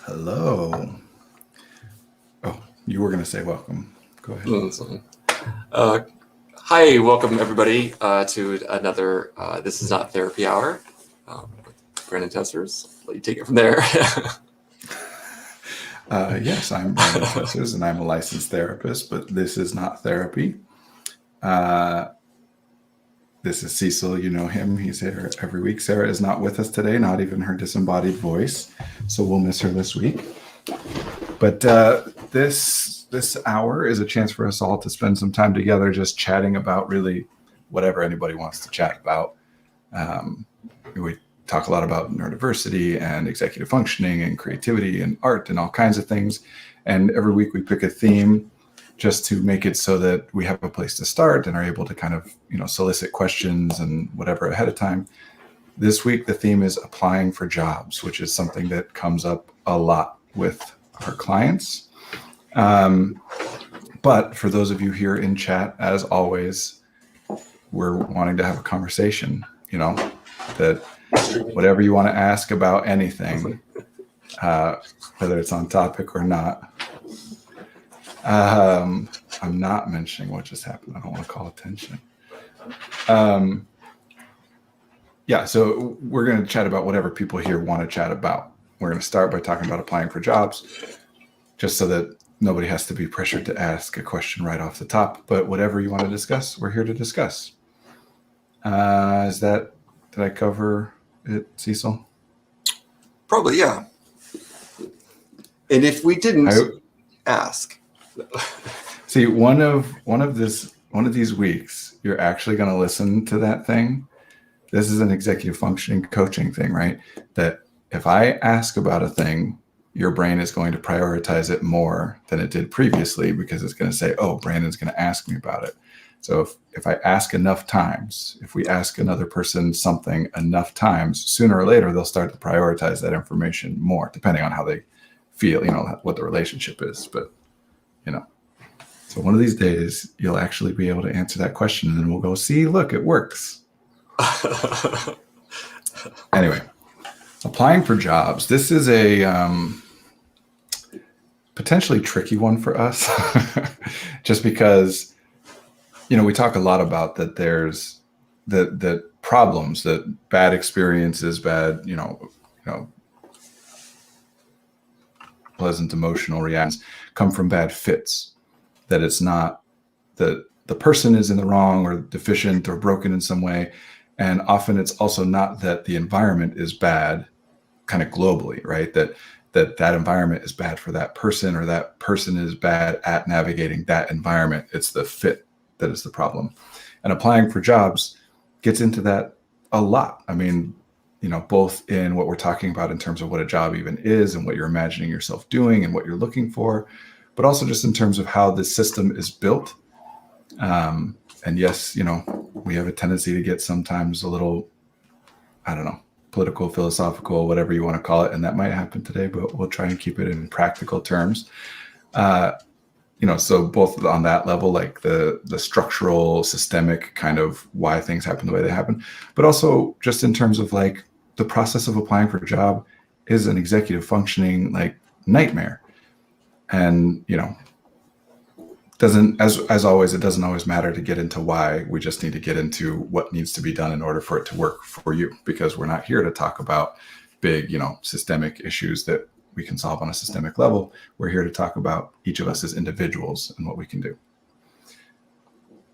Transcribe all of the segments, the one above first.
Hello. Oh, you were going to say welcome. Go ahead. Hi, welcome everybody to another This Is Not Therapy Hour with Brandon Tessers. Let you take it from there. Yes, I'm Brandon Tessers, and I'm a licensed therapist, but this is not therapy. This is Cecil. You know him. He's here every week. Sarah is not with us today, not even her disembodied voice, so we'll miss her this week. But this hour is a chance for us all to spend some time together just chatting about really whatever anybody wants to chat about. We talk a lot about neurodiversity and executive functioning and creativity and art and all kinds of things. And every week we pick a theme just to make it so that we have a place to start and are able to kind of, solicit questions and whatever ahead of time. This week, the theme is applying for jobs, which is something that comes up a lot with our clients. But for those of you here in chat, as always, we're wanting to have a conversation, that whatever you want to ask about anything, whether it's on topic or not. I'm not mentioning what just happened. I don't want to call attention. So we're going to chat about whatever people here want to chat about. We're going to start by talking about applying for jobs, just so that nobody has to be pressured to ask a question right off the top. But whatever you want to discuss, we're here to discuss. Did I cover it, Cecil? Probably, yeah. And if we didn't, ask. See, one of these weeks, you're actually going to listen to that thing. This is an executive functioning coaching thing, right? That if I ask about a thing, your brain is going to prioritize it more than it did previously, because it's going to say, oh, Brandon's going to ask me about it. So if I ask enough times, if we ask another person something enough times, sooner or later, they'll start to prioritize that information more, depending on how they feel, what the relationship is. But, so one of these days, you'll actually be able to answer that question, and then we'll go, see, look, it works. Anyway, applying for jobs. This is a potentially tricky one for us, just because, we talk a lot about that there's the problems, that bad experiences, bad, pleasant emotional reactions come from bad fits, that it's not that the person is in the wrong or deficient or broken in some way. And often it's also not that the environment is bad kind of globally, right? That environment is bad for that person, or that person is bad at navigating that environment. It's the fit that is the problem. And applying for jobs gets into that a lot. I mean, both in what we're talking about in terms of what a job even is and what you're imagining yourself doing and what you're looking for, but also just in terms of how this system is built. And yes, we have a tendency to get sometimes a little, political, philosophical, whatever you want to call it. And that might happen today, but we'll try and keep it in practical terms. So both on that level, like the structural, systemic kind of why things happen the way they happen, but also just in terms of like the process of applying for a job is an executive functioning like nightmare. And, as always, it doesn't always matter to get into why. We just need to get into what needs to be done in order for it to work for you, because we're not here to talk about big, systemic issues that we can solve on a systemic level. We're here to talk about each of us as individuals and what we can do.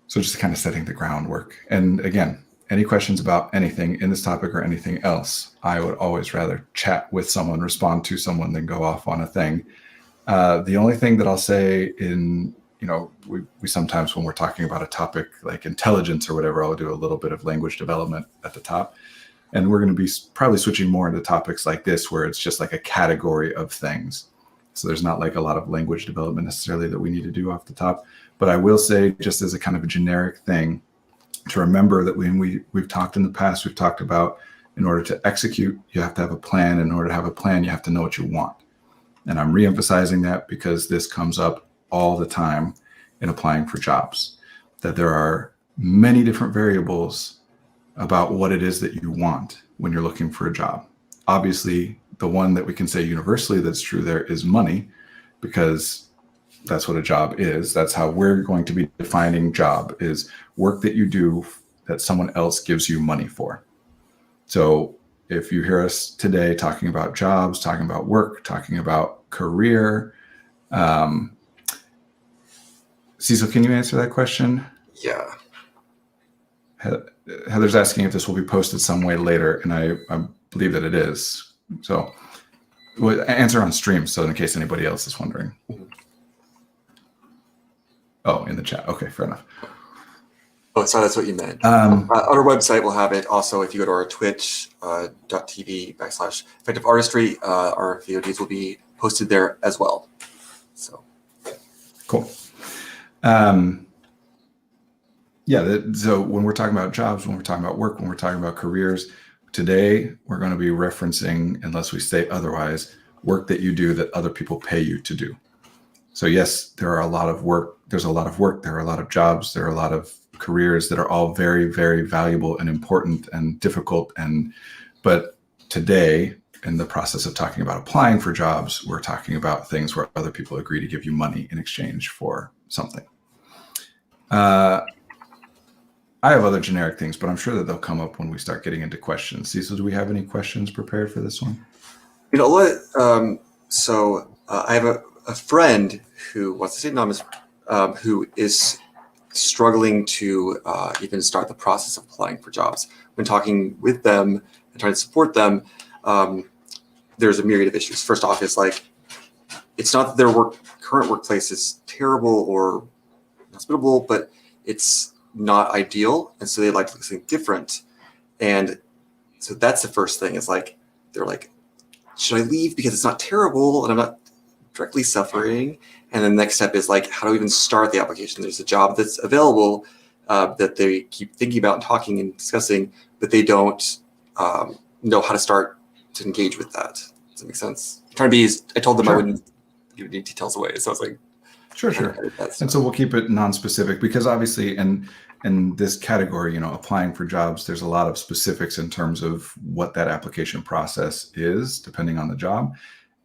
So just kind of setting the groundwork. And again, any questions about anything in this topic or anything else, I would always rather chat with someone, respond to someone, than go off on a thing. The only thing that I'll say we sometimes, when we're talking about a topic like intelligence or whatever, I'll do a little bit of language development at the top. And we're going to be probably switching more into topics like this, where it's just like a category of things. So there's not like a lot of language development necessarily that we need to do off the top. But I will say, just as a kind of a generic thing, to remember that when we've talked in the past, we've talked about, in order to execute, you have to have a plan. In order to have a plan, you have to know what you want. And I'm reemphasizing that because this comes up all the time in applying for jobs, that there are many different variables about what it is that you want when you're looking for a job. Obviously, the one that we can say universally that's true there is money, because that's what a job is. That's how we're going to be defining job, is work that you do that someone else gives you money for. So if you hear us today talking about jobs, talking about work, talking about career, Cecil, can you answer that question? Yeah. Heather's asking if this will be posted some way later, and I believe that it is. So answer on stream, so in case anybody else is wondering. Oh, in the chat. Okay, fair enough. Oh, sorry, that's what you meant. On our website, we'll have it. Also, if you go to our twitch.tv/effective artistry, our VODs will be posted there as well. So cool. So when we're talking about jobs, when we're talking about work, when we're talking about careers, today we're going to be referencing, unless we say otherwise, work that you do that other people pay you to do. So yes, there are a lot of work. There's a lot of work. There are a lot of jobs. There are a lot of careers that are all very, very valuable and important and difficult. But today, in the process of talking about applying for jobs, we're talking about things where other people agree to give you money in exchange for something. I have other generic things, but I'm sure that they'll come up when we start getting into questions. Cecil, do we have any questions prepared for this one? You know what? I have a friend who wants to stay anonymous, who is struggling to even start the process of applying for jobs. When talking with them and trying to support them, there's a myriad of issues. First off, it's like, it's not that their current workplace is terrible or hospitable, but it's not ideal, and so they like something different. And so that's the first thing, is like, they're like, should I leave because it's not terrible and I'm not directly suffering? And then the next step is like, how do we even start the application? There's a job that's available that they keep thinking about and talking and discussing, but they don't know how to start to engage with that. Does that make sense? I told them I wouldn't give any details away, so I was like, Sure. And so we'll keep it non-specific, because obviously in this category, applying for jobs, there's a lot of specifics in terms of what that application process is, depending on the job.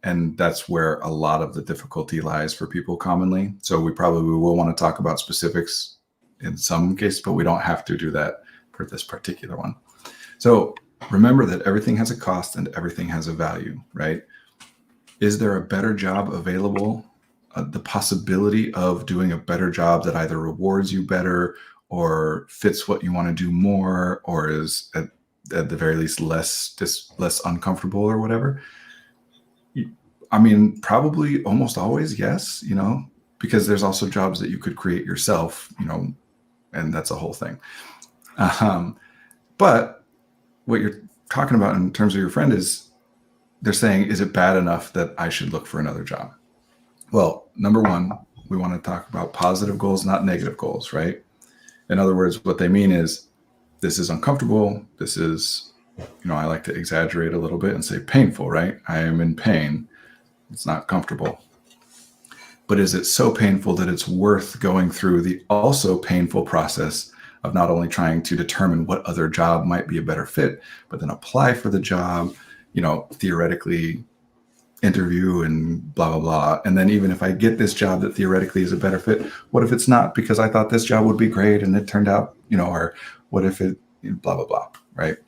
And that's where a lot of the difficulty lies for people commonly. So we probably will want to talk about specifics in some cases, but we don't have to do that for this particular one. So remember that everything has a cost and everything has a value, right? Is there a better job available? The possibility of doing a better job that either rewards you better or fits what you want to do more, or is at the very least less uncomfortable or whatever. I mean, probably almost always yes, because there's also jobs that you could create yourself, and that's a whole thing. But what you're talking about in terms of your friend is, they're saying, is it bad enough that I should look for another job? Well, number one, we want to talk about positive goals, not negative goals, right? In other words, what they mean is, this is uncomfortable. This is, I like to exaggerate a little bit and say painful, right? I am in pain. It's not comfortable. But is it so painful that it's worth going through the also painful process of not only trying to determine what other job might be a better fit, but then apply for the job, theoretically interview and blah, blah, blah. And then even if I get this job that theoretically is a better fit, what if it's not, because I thought this job would be great and it turned out, or what if it blah, blah, blah, right?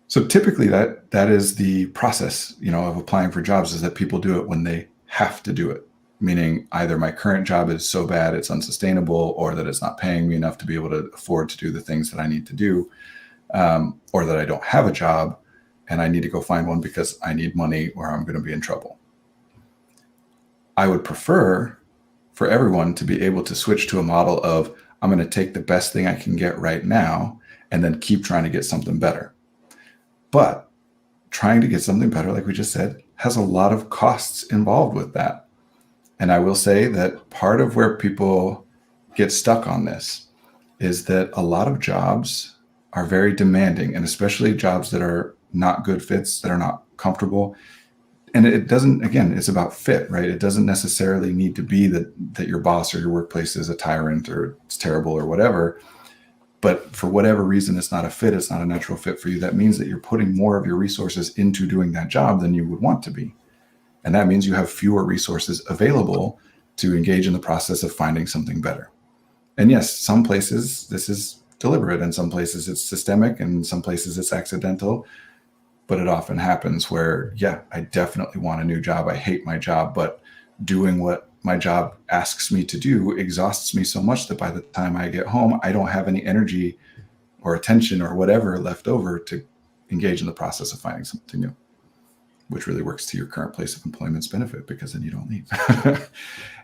So typically that is the process, of applying for jobs, is that people do it when they have to do it. Meaning either my current job is so bad it's unsustainable, or that it's not paying me enough to be able to afford to do the things that I need to do, or that I don't have a job and I need to go find one because I need money or I'm going to be in trouble. I would prefer for everyone to be able to switch to a model of, I'm going to take the best thing I can get right now and then keep trying to get something better. But trying to get something better, like we just said, has a lot of costs involved with that. And I will say that part of where people get stuck on this is that a lot of jobs are very demanding, and especially jobs that are not good fits, that are not comfortable. And it doesn't, again, it's about fit, right? It doesn't necessarily need to be that your boss or your workplace is a tyrant or it's terrible or whatever. but for whatever reason, it's not a fit, it's not a natural fit for you, that means that you're putting more of your resources into doing that job than you would want to be. And that means you have fewer resources available to engage in the process of finding something better. And yes, some places this is deliberate, and some places it's systemic, and some places it's accidental. But it often happens where, yeah, I definitely want a new job. I hate my job, but doing what my job asks me to do exhausts me so much that by the time I get home, I don't have any energy or attention or whatever left over to engage in the process of finding something new, which really works to your current place of employment's benefit, because then you don't leave.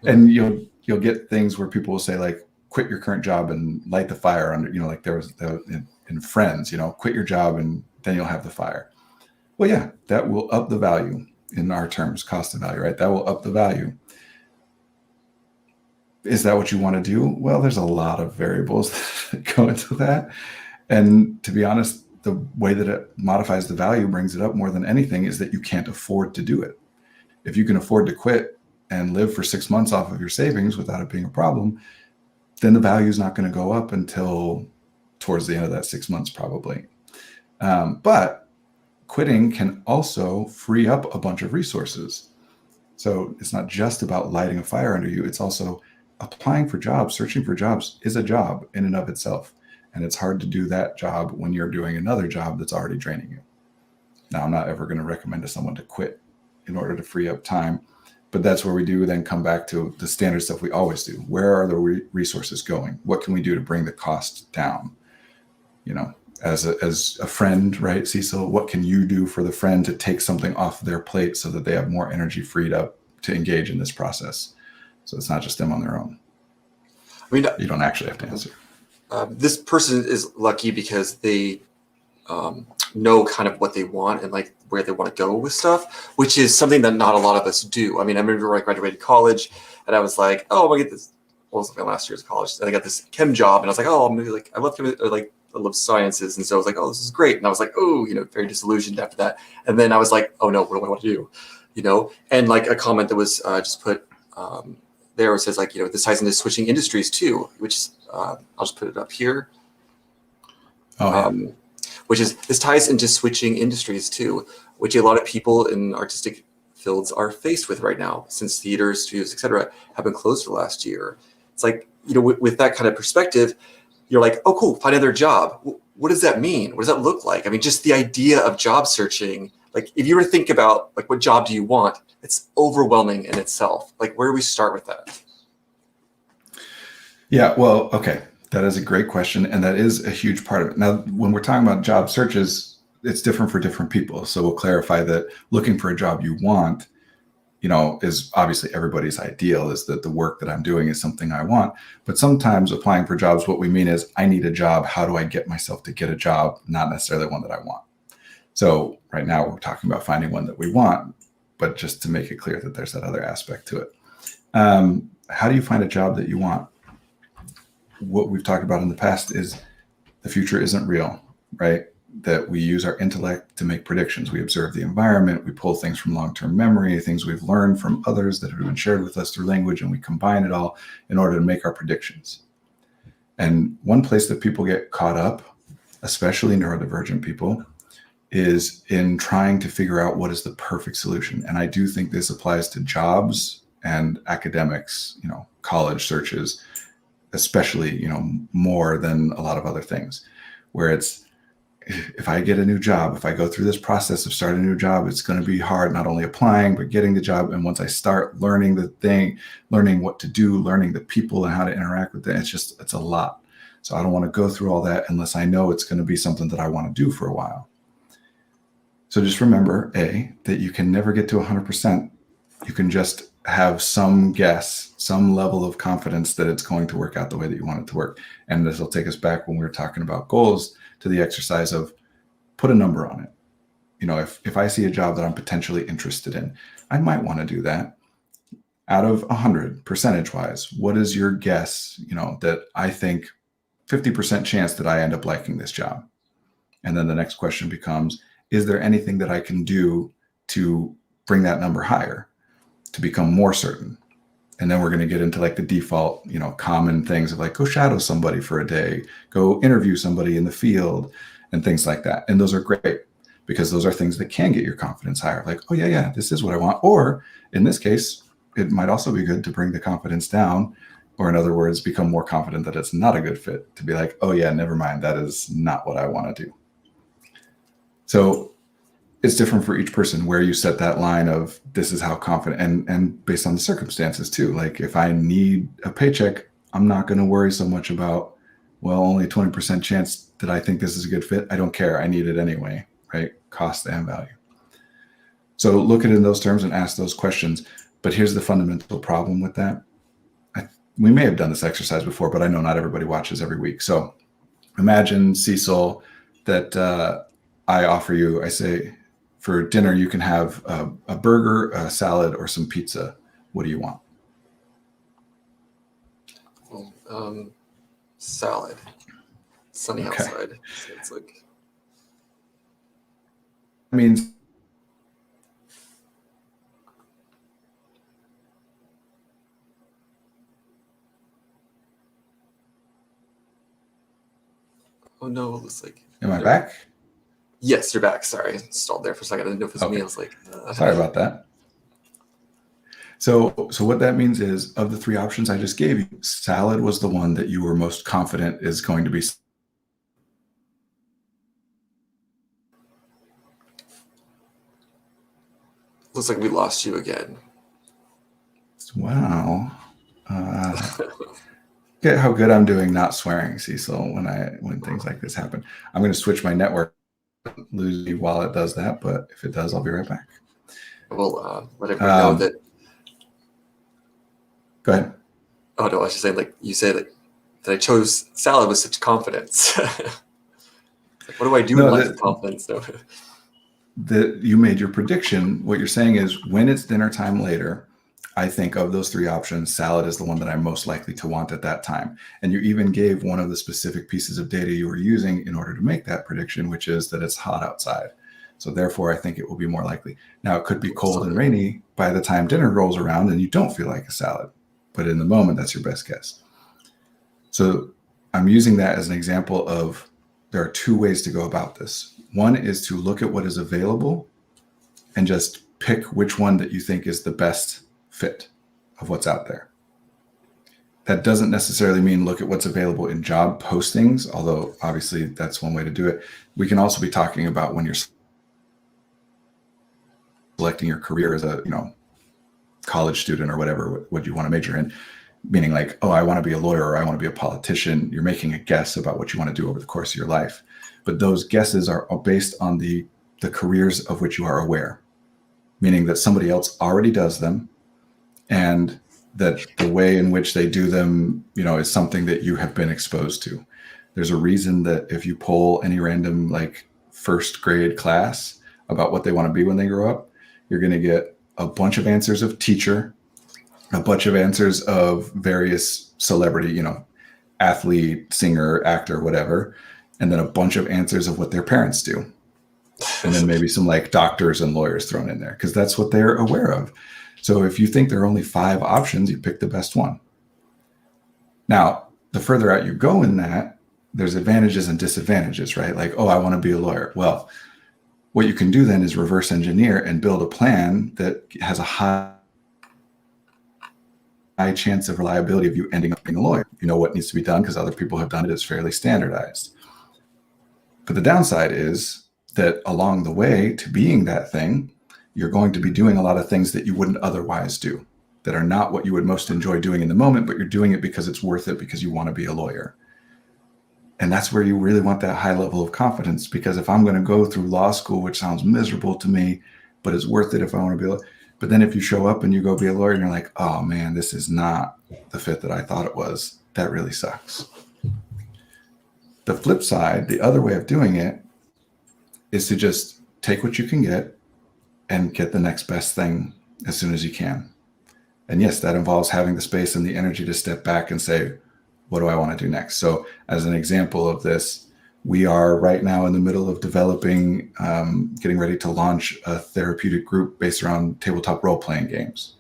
And you'll get things where people will say, like, quit your current job and light the fire under, like there was in Friends, quit your job and then you'll have the fire. Well, yeah, that will up the value in our terms, cost of value, right? That will up the value. Is that what you want to do? Well, there's a lot of variables that go into that. And to be honest, the way that it modifies the value, brings it up more than anything, is that you can't afford to do it. If you can afford to quit and live for 6 months off of your savings without it being a problem, then the value is not going to go up until towards the end of that 6 months, probably. But quitting can also free up a bunch of resources. So it's not just about lighting a fire under you. It's also applying for jobs, searching for jobs is a job in and of itself. And it's hard to do that job when you're doing another job that's already draining you. Now, I'm not ever going to recommend to someone to quit in order to free up time, but that's where we do then come back to the standard stuff we always do. Where are the resources going? What can we do to bring the cost down? As a friend, right, Cecil, what can you do for the friend to take something off their plate so that they have more energy freed up to engage in this process? So it's not just them on their own. I mean, you don't actually have to answer. This person is lucky because they know kind of what they want and like where they want to go with stuff, which is something that not a lot of us do. I mean, I remember I graduated college and I was like, oh, I'm gonna get this. What was my last year's college? And I got this chem job, and I was like, oh, I'm gonna be like, I love chem, or like I love sciences, and so I was like, oh, this is great. And I was like, oh, very disillusioned after that. And then I was like, oh no, what do I want to do? And like a comment that was just put there, it says like, this ties into switching industries too, which is I'll just put it up here. Oh, yeah. Which is, this ties into switching industries too, which a lot of people in artistic fields are faced with right now, since theaters, studios, etc., have been closed for the last year. It's like, with that kind of perspective, you're like, oh, cool, find another job. What does that mean? What does that look like? I mean, just the idea of job searching, like if you were to think about like, what job do you want? It's overwhelming in itself. Like, where do we start with that? Yeah, well, okay. That is a great question. And that is a huge part of it. Now, when we're talking about job searches, it's different for different people. So we'll clarify that looking for a job you want, is obviously everybody's ideal, is that the work that I'm doing is something I want. But sometimes applying for jobs, what we mean is I need a job. How do I get myself to get a job? Not necessarily one that I want. So right now we're talking about finding one that we want, but just to make it clear that there's that other aspect to it. How do you find a job that you want? What we've talked about in the past is the future isn't real, right? That we use our intellect to make predictions. We observe the environment, we pull things from long-term memory, things we've learned from others that have been shared with us through language, and we combine it all in order to make our predictions. And one place that people get caught up, especially neurodivergent people, is in trying to figure out what is the perfect solution. And I do think this applies to jobs and academics, college searches, especially, more than a lot of other things, where it's, if I get a new job, if I go through this process of starting a new job, it's going to be hard, not only applying, but getting the job. And once I start learning the thing, learning what to do, learning the people and how to interact with them, it's a lot. So I don't want to go through all that unless I know it's going to be something that I want to do for a while. So just remember, that you can never get to 100%. You can just have some guess, some level of confidence that it's going to work out the way that you want it to work. And this will take us back when we were talking about goals to the exercise of put a number on it. If I see a job that I'm potentially interested in, I might want to do that. Out of 100 percentage wise, what is your guess, that I think 50% chance that I end up liking this job? And then the next question becomes, is there anything that I can do to bring that number higher, to become more certain? And then we're going to get into like the default, common things of like, go shadow somebody for a day, go interview somebody in the field and things like that. And those are great because those are things that can get your confidence higher. Like, oh yeah, this is what I want. Or in this case, it might also be good to bring the confidence down, or in other words, become more confident that it's not a good fit, to be like, oh yeah, never mind. That is not what I want to do. So it's different for each person where you set that line of this is how confident, and based on the circumstances too. Like if I need a paycheck, I'm not going to worry so much about, well, only 20% chance that I think this is a good fit. I don't care. I need it anyway, right? Cost and value. So look at it in those terms and ask those questions. But here's the fundamental problem with that. We may have done this exercise before, but I know not everybody watches every week. So imagine, Cecil, that I offer you, I say, for dinner, you can have a burger, a salad, or some pizza. What do you want? Salad. Sunny outside. So it's like. That means Oh no, it looks like. Am I back? Yes, you're back. Sorry, I stalled there for a second. I didn't know if it was me. I was like, sorry about that. So what that means is, of the three options I just gave you, salad was the one that you were most confident is going to be. Looks like we lost you again. Wow. Get how good I'm doing not swearing, Cecil, when things like this happen. I'm going to switch my network, lose you while it does that, but if it does, I'll be right back. Well, let everyone know that. Go ahead. Oh no, I was just saying, like you said that I chose salad with such confidence. Like, what do I do in life with confidence? No. That you made your prediction. What you're saying is, when it's dinner time later, I think of those three options, salad is the one that I'm most likely to want at that time. And you even gave one of the specific pieces of data you were using in order to make that prediction, which is that it's hot outside. So therefore, I think it will be more likely. Now, it could be cold and rainy by the time dinner rolls around and you don't feel like a salad. But in the moment, that's your best guess. So I'm using that as an example of, there are two ways to go about this. One is to look at what is available and just pick which one that you think is the best fit of what's out there. That doesn't necessarily mean look at what's available in job postings, although obviously that's one way to do it. We can also be talking about when you're selecting your career as a college student or whatever, what you want to major in, meaning like, oh, I want to be a lawyer or I want to be a politician. You're making a guess about what you want to do over the course of your life. But those guesses are based on the careers of which you are aware, meaning that somebody else already does them, and that the way in which they do them, is something that you have been exposed to. There's a reason that if you poll any random like first grade class about what they want to be when they grow up, you're going to get a bunch of answers of teacher, a bunch of answers of various celebrity, athlete, singer, actor, whatever, and then a bunch of answers of what their parents do. And then maybe some like doctors and lawyers thrown in there because that's what they're aware of. So if you think there are only 5 options, you pick the best one. Now, the further out you go in that, there's advantages and disadvantages, right? Like, oh, I want to be a lawyer. Well, what you can do then is reverse engineer and build a plan that has a high chance of reliability of you ending up being a lawyer. You know what needs to be done because other people have done it. It's fairly standardized. But the downside is that along the way to being that thing, you're going to be doing a lot of things that you wouldn't otherwise do, that are not what you would most enjoy doing in the moment, but you're doing it because it's worth it, because you want to be a lawyer. And that's where you really want that high level of confidence, because if I'm going to go through law school, which sounds miserable to me, but it's worth it if I want to be a lawyer. But then if you show up and you go be a lawyer and you're like, oh man, this is not the fit that I thought it was, that really sucks. The flip side, the other way of doing it, is to just take what you can get and get the next best thing as soon as you can. And yes, that involves having the space and the energy to step back and say, what do I want to do next? So as an example of this, we are right now in the middle of developing, getting ready to launch a therapeutic group based around tabletop role-playing games.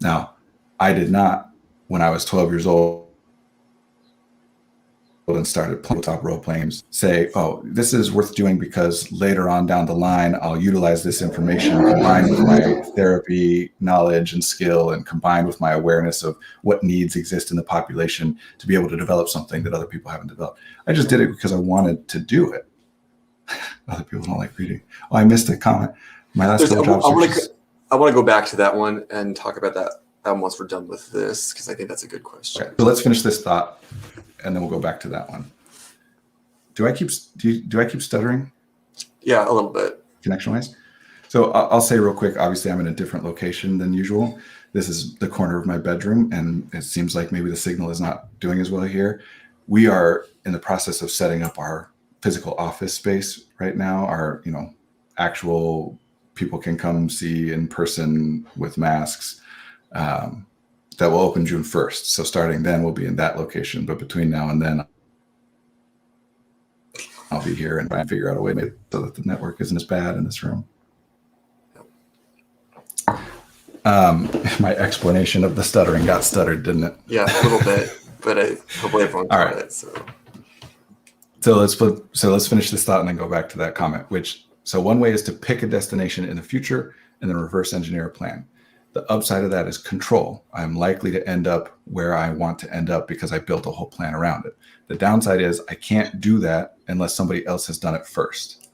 Now, I did not, when I was 12 years old and started playing top role playing games, say, oh, this is worth doing because later on down the line, I'll utilize this information combined with my therapy knowledge and skill and combined with my awareness of what needs exist in the population to be able to develop something that other people haven't developed. I just did it because I wanted to do it. Other people don't like reading. Oh, I missed a comment. My last couple job searches. I want to go back to that one and talk about that once we're done with this, because I think that's a good question. Okay, so let's finish this thought, and then we'll go back to that one. Do I keep stuttering? Yeah, a little bit. Connection-wise? So I'll say real quick, obviously I'm in a different location than usual. This is the corner of my bedroom, and it seems like maybe the signal is not doing as well here. We are in the process of setting up our physical office space right now. Our, actual people can come see in person with masks. That will open June 1st. So starting then we'll be in that location. But between now and then, I'll be here and try and figure out a way to make it so that the network isn't as bad in this room. My explanation of the stuttering got stuttered, didn't it? Yeah, a little bit, but hopefully everyone got it. So let's finish this thought and then go back to that comment. So one way is to pick a destination in the future and then reverse engineer a plan. The upside of that is control. I'm likely to end up where I want to end up because I built a whole plan around it. The downside is I can't do that unless somebody else has done it first.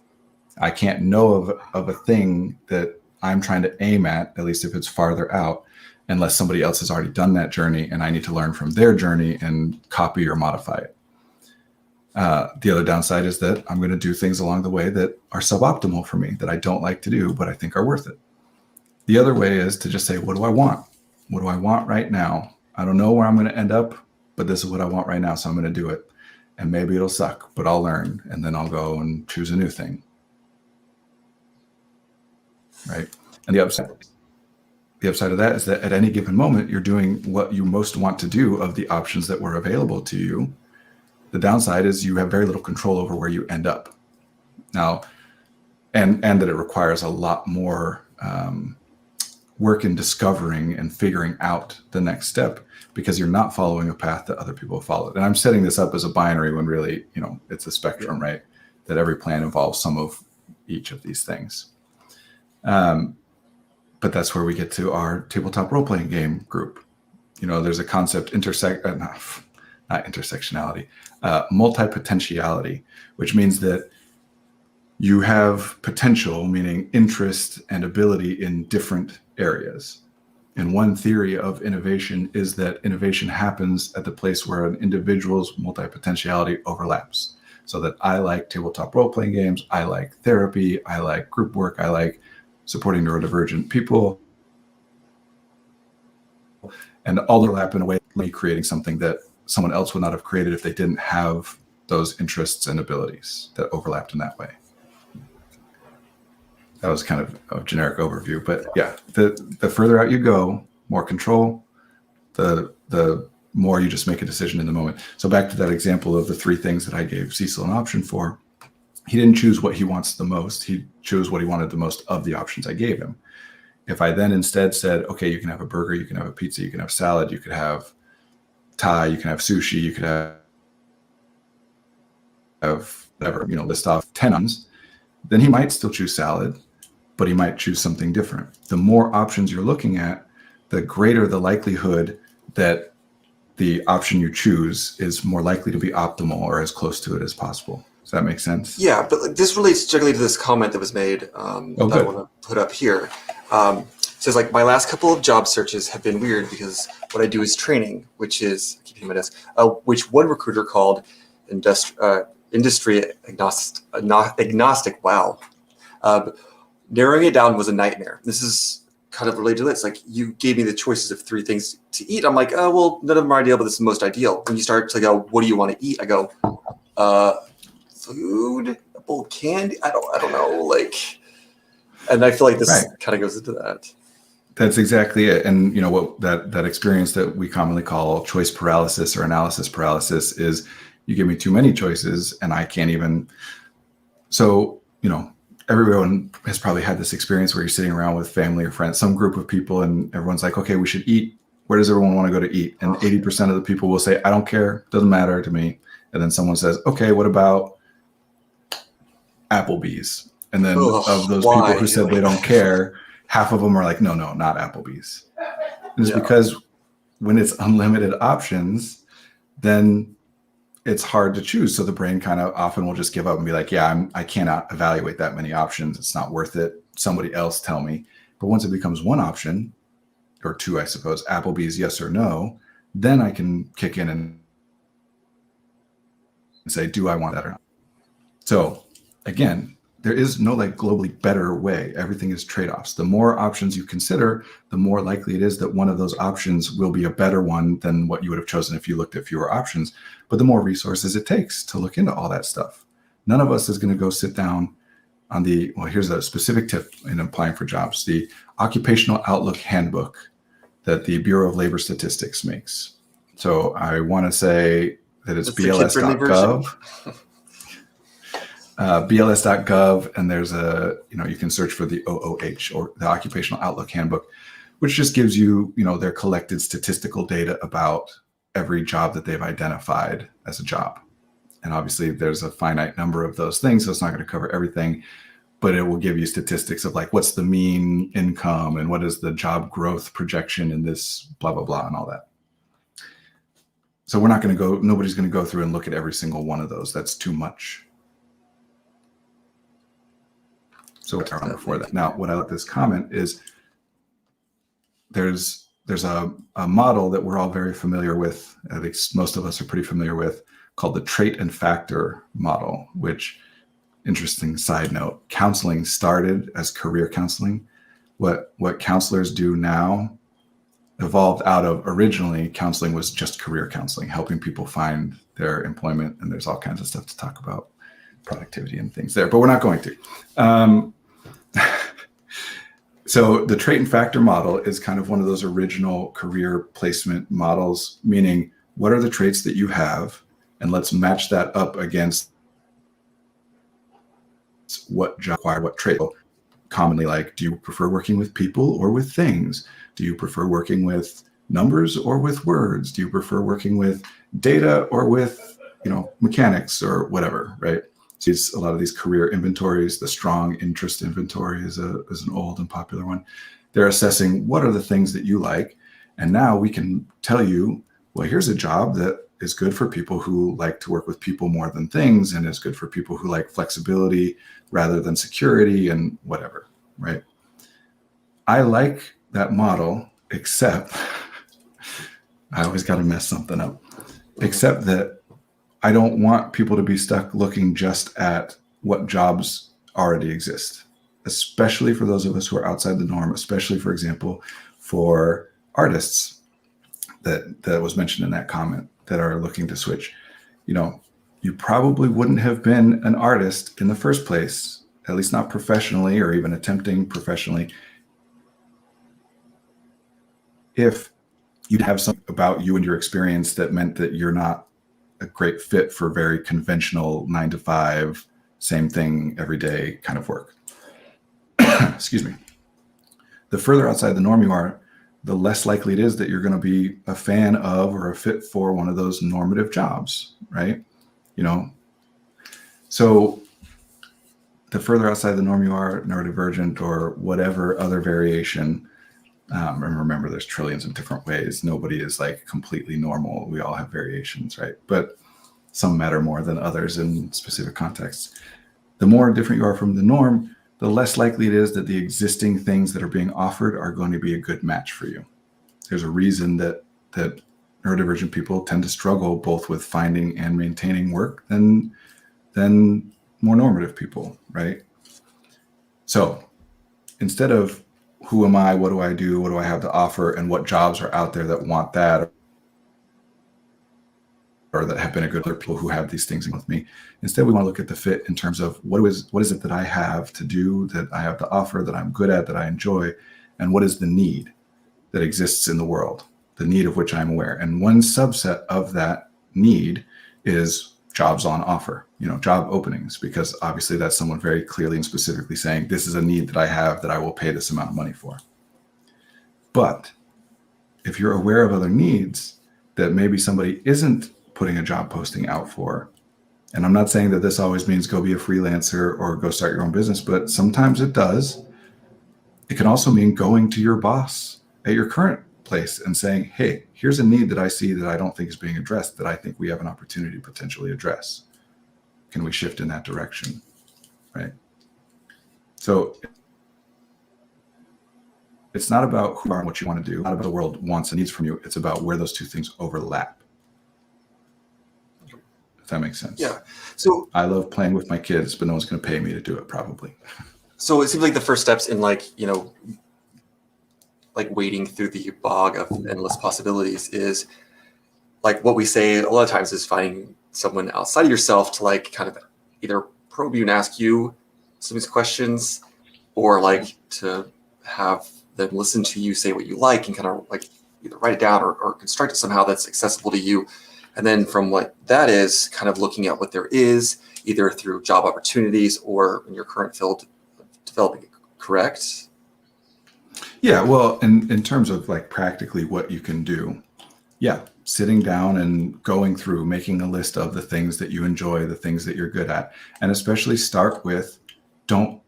I can't know of a thing that I'm trying to aim at least if it's farther out, unless somebody else has already done that journey and I need to learn from their journey and copy or modify it. The other downside is that I'm going to do things along the way that are suboptimal for me, that I don't like to do, but I think are worth it. The other way is to just say, what do I want? What do I want right now? I don't know where I'm going to end up, but this is what I want right now, so I'm going to do it. And maybe it'll suck, but I'll learn, and then I'll go and choose a new thing. Right? And the upside of that is that at any given moment, you're doing what you most want to do of the options that were available to you. The downside is you have very little control over where you end up. Now, and that it requires a lot more work in discovering and figuring out the next step because you're not following a path that other people have followed. And I'm setting this up as a binary when really, it's a spectrum, right? That every plan involves some of each of these things. But that's where we get to our tabletop role-playing game group. There's a concept, not intersectionality, multi-potentiality, which means that you have potential, meaning interest and ability in different areas. And one theory of innovation is that innovation happens at the place where an individual's multi-potentiality overlaps. So that I like tabletop role-playing games, I like therapy, I like group work, I like supporting neurodivergent people, and all overlap in a way of me creating something that someone else would not have created if they didn't have those interests and abilities that overlapped in that way. That was kind of a generic overview, but yeah, the further out you go, more control, the more you just make a decision in the moment. So back to that example of the 3 things that I gave Cecil an option for. He didn't choose what he wants the most. He chose what he wanted the most of the options I gave him. If I then instead said, okay, you can have a burger, you can have a pizza, you can have salad, you could have Thai, you can have sushi, you could have whatever, list off 10 items, then he might still choose salad, but he might choose something different. The more options you're looking at, the greater the likelihood that the option you choose is more likely to be optimal or as close to it as possible. Does that make sense? Yeah, but this relates generally to this comment that was made that I want to put up here. It says, my last couple of job searches have been weird because what I do is training, which is, I keep hitting my desk, which one recruiter called industry agnostic. Wow. Narrowing it down was a nightmare. This is kind of related to this. You gave me the choices of 3 things to eat. I'm like, oh, well, none of them are ideal, but this is the most ideal. When you start to go, what do you want to eat? I go, food, a bowl of candy. I don't know. And I feel like this kind of goes into that. That's exactly it. And what that experience that we commonly call choice paralysis or analysis paralysis is, you give me too many choices and I can't even. So, everyone has probably had this experience where you're sitting around with family or friends, some group of people, and everyone's like, okay, we should eat where does everyone want to go to eat? And 80% of the people will say, I don't care, doesn't matter to me. And then someone says, okay, what about Applebee's? And then of those people who said they don't care, half of them are like, no, not Applebee's. And it's because when it's unlimited options, then it's hard to choose. So the brain kind of often will just give up and be like, I cannot evaluate that many options. It's not worth it. Somebody else tell me. But once it becomes one option, or two, I suppose, Applebee's, yes or no, then I can kick in and say, do I want that or not? So again, there is no like globally better way. Everything is trade-offs. The more options you consider, the more likely it is that one of those options will be a better one than what you would have chosen if you looked at fewer options. But the more resources it takes to look into all that stuff. None of us is going to go sit down on here's a specific tip in applying for jobs, the Occupational Outlook Handbook that the Bureau of Labor Statistics makes. So I want to say that it's bls.gov. bls.gov, and there's you can search for the OOH, or the Occupational Outlook Handbook, which just gives you, their collected statistical data about every job that they've identified as a job. And obviously there's a finite number of those things, so it's not going to cover everything, but it will give you statistics of like, what's the mean income and what is the job growth projection in this blah, blah, blah, and all that. So nobody's going to go through and look at every single one of those. That's too much. So it's around before that. Now, what I like this comment is there's a model that we're all very familiar with, at least most of us are pretty familiar with, called the trait and factor model, which, interesting side note, counseling started as career counseling. What counselors do now evolved out of, originally counseling was just career counseling, helping people find their employment. And there's all kinds of stuff to talk about, productivity and things there, but we're not going to. So the trait and factor model is kind of one of those original career placement models, meaning what are the traits that you have, and let's match that up against what job require what trait. Commonly, like, do you prefer working with people or with things? Do you prefer working with numbers or with words? Do you prefer working with data or with, mechanics or whatever, right? So a lot of these career inventories, the strong interest inventory is an old and popular one. They're assessing what are the things that you like. And now we can tell you, well, here's a job that is good for people who like to work with people more than things, and is good for people who like flexibility rather than security and whatever, right? I like that model, except I always got to mess something up, except that I don't want people to be stuck looking just at what jobs already exist, especially for those of us who are outside the norm, especially, for example, for artists that was mentioned in that comment that are looking to switch. You probably wouldn't have been an artist in the first place, at least not professionally or even attempting professionally, if you'd have something about you and your experience that meant that you're not a great fit for very conventional 9-to-5, same thing every day kind of work. Excuse me. The further outside the norm you are, the less likely it is that you're going to be a fan of or a fit for one of those normative jobs, right? So the further outside the norm you are, neurodivergent or whatever other variation, and remember, there's trillions of different ways. Nobody is like completely normal. We all have variations, right? But some matter more than others in specific contexts. The more different you are from the norm, the less likely it is that the existing things that are being offered are going to be a good match for you. There's a reason that neurodivergent people tend to struggle both with finding and maintaining work than more normative people, right? So instead of who am I, what do I do, what do I have to offer, and what jobs are out there that want that or that have been a good for people who have these things with me. Instead, we want to look at the fit in terms of what is it that I have to do, that I have to offer, that I'm good at, that I enjoy, and what is the need that exists in the world, the need of which I'm aware. And one subset of that need is jobs on offer, job openings, because obviously that's someone very clearly and specifically saying, this is a need that I have that I will pay this amount of money for. But if you're aware of other needs that maybe somebody isn't putting a job posting out for, and I'm not saying that this always means go be a freelancer or go start your own business, but sometimes it does. It can also mean going to your boss at your current place and saying, hey, here's a need that I see that I don't think is being addressed, that I think we have an opportunity to potentially address. Can we shift in that direction? Right? So it's not about who you are and what you want to do, not about the world wants and needs from you. It's about where those two things overlap. If that makes sense. Yeah. So I love playing with my kids, but no one's going to pay me to do it probably. So it seems like the first steps in like wading through the bog of endless possibilities is like what we say a lot of times is finding someone outside of yourself to like kind of either probe you and ask you some of these questions, or like to have them listen to you say what you like and kind of like either write it down or construct it somehow that's accessible to you. And then from what that is, kind of looking at what there is, either through job opportunities or in your current field, developing it, correct? Yeah, well, in terms of like practically what you can do, yeah, sitting down and going through, making a list of the things that you enjoy, the things that you're good at, and especially start with, don't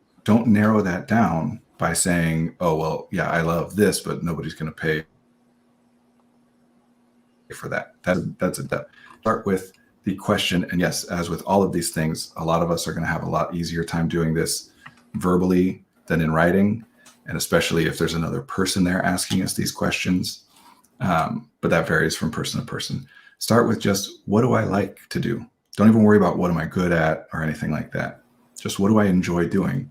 narrow that down by saying, oh, well, yeah, I love this, but nobody's going to pay for that. That's a depth. Start with the question, and yes, as with all of these things, a lot of us are going to have a lot easier time doing this verbally than in writing, and especially if there's another person there asking us these questions. But that varies from person to person. Start with just, what do I like to do? Don't even worry about what am I good at or anything like that. Just what do I enjoy doing?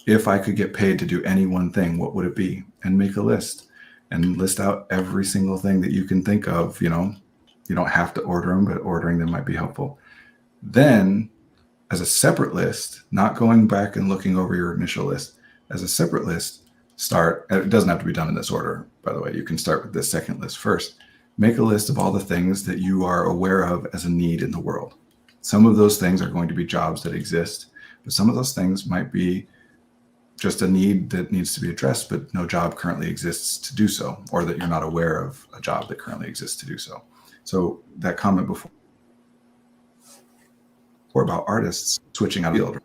If I could get paid to do any one thing, what would it be? And make a list and list out every single thing that you can think of. You know, you don't have to order them, but ordering them might be helpful. Then as a separate list, not going back and looking over your initial list, as a separate list, start, it doesn't have to be done in this order, by the way, you can start with this second list first. Make a list of all the things that you are aware of as a need in the world. Some of those things are going to be jobs that exist, but some of those things might be just a need that needs to be addressed, but no job currently exists to do so, or that you're not aware of a job that currently exists to do so. So that comment before about artists switching out of field.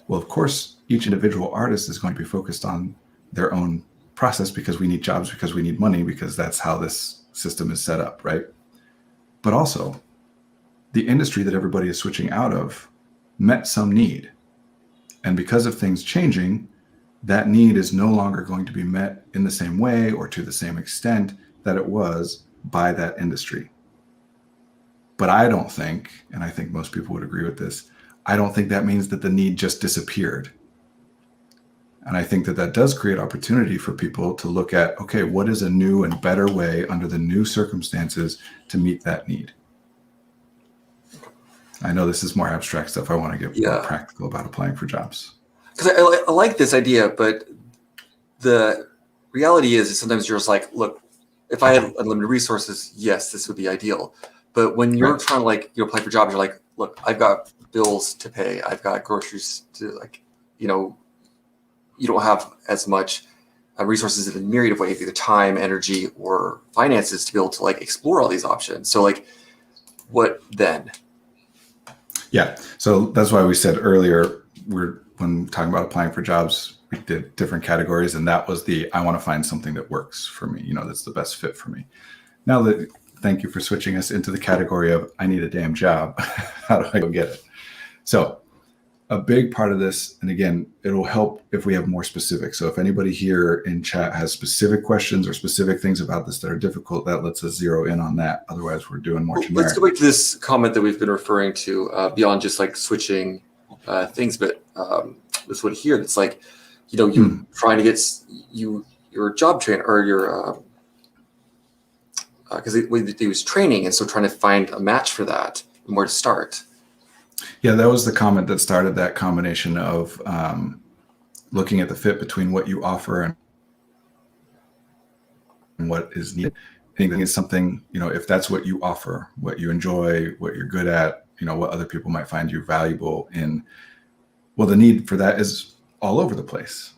Well, of course, each individual artist is going to be focused on their own process because we need jobs, because we need money, because that's how this system is set up, right? But also, the industry that everybody is switching out of met some need. And because of things changing, that need is no longer going to be met in the same way or to the same extent that it was by that industry. But I don't think, and I think most people would agree with this, I don't think that means that the need just disappeared. And I think that that does create opportunity for people to look at, okay, what is a new and better way under the new circumstances to meet that need? I know this is more abstract stuff. I want to get more practical about applying for jobs. Because I like this idea, but the reality is sometimes you're just like, look, if I had unlimited resources, yes, this would be ideal. But when you're trying to like, apply for jobs, you're like, look, I've got bills to pay. I've got groceries to like, you don't have as much resources in a myriad of ways, either time, energy, or finances to be able to like explore all these options. So like, what then? Yeah. So that's why we said earlier, when talking about applying for jobs, we did different categories, and that was I want to find something that works for me, that's the best fit for me. Now that, thank you for switching us into the category of I need a damn job. How do I go get it? So a big part of this, and again, it'll help if we have more specific. So if anybody here in chat has specific questions or specific things about this that are difficult, that lets us zero in on that. Otherwise, we're doing more generic. Let's go back to this comment that we've been referring to beyond just like switching things, but this one here that's like, you trying to get your job trainer or your because he was training, and so trying to find a match for that and where to start. Yeah, that was the comment that started that combination of looking at the fit between what you offer and what is needed. I think it's something, if that's what you offer, what you enjoy, what you're good at, what other people might find you valuable in, well, the need for that is all over the place,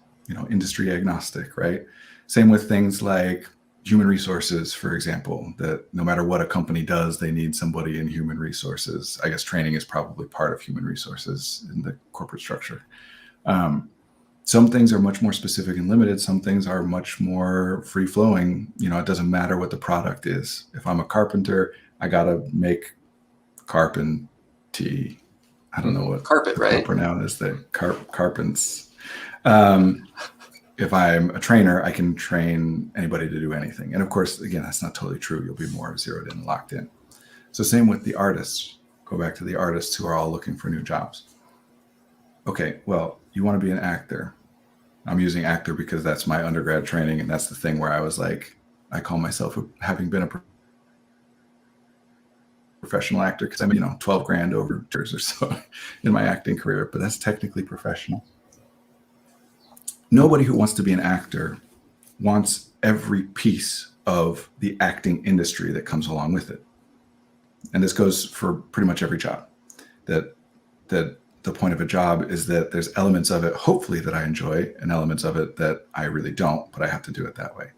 industry agnostic, right? Same with things like, human resources, for example, that no matter what a company does, they need somebody in human resources. I guess training is probably part of human resources in the corporate structure. Some things are much more specific and limited. Some things are much more free flowing. It doesn't matter what the product is. If I'm a carpenter, I got to make carpentry. I don't know what carpet, the right? proper noun is. The carpents. If I'm a trainer, I can train anybody to do anything. And of course, again, that's not totally true. You'll be more zeroed in and locked in. So same with the artists. Go back to the artists who are all looking for new jobs. Okay, well, you want to be an actor. I'm using actor because that's my undergrad training. And that's the thing where I was like, I call myself having been a professional actor because I'm, 12 grand over years or so in my acting career, but that's technically professional. Nobody who wants to be an actor wants every piece of the acting industry that comes along with it. And this goes for pretty much every job. That the point of a job is that there's elements of it, hopefully, that I enjoy, and elements of it that I really don't, but I have to do it that way.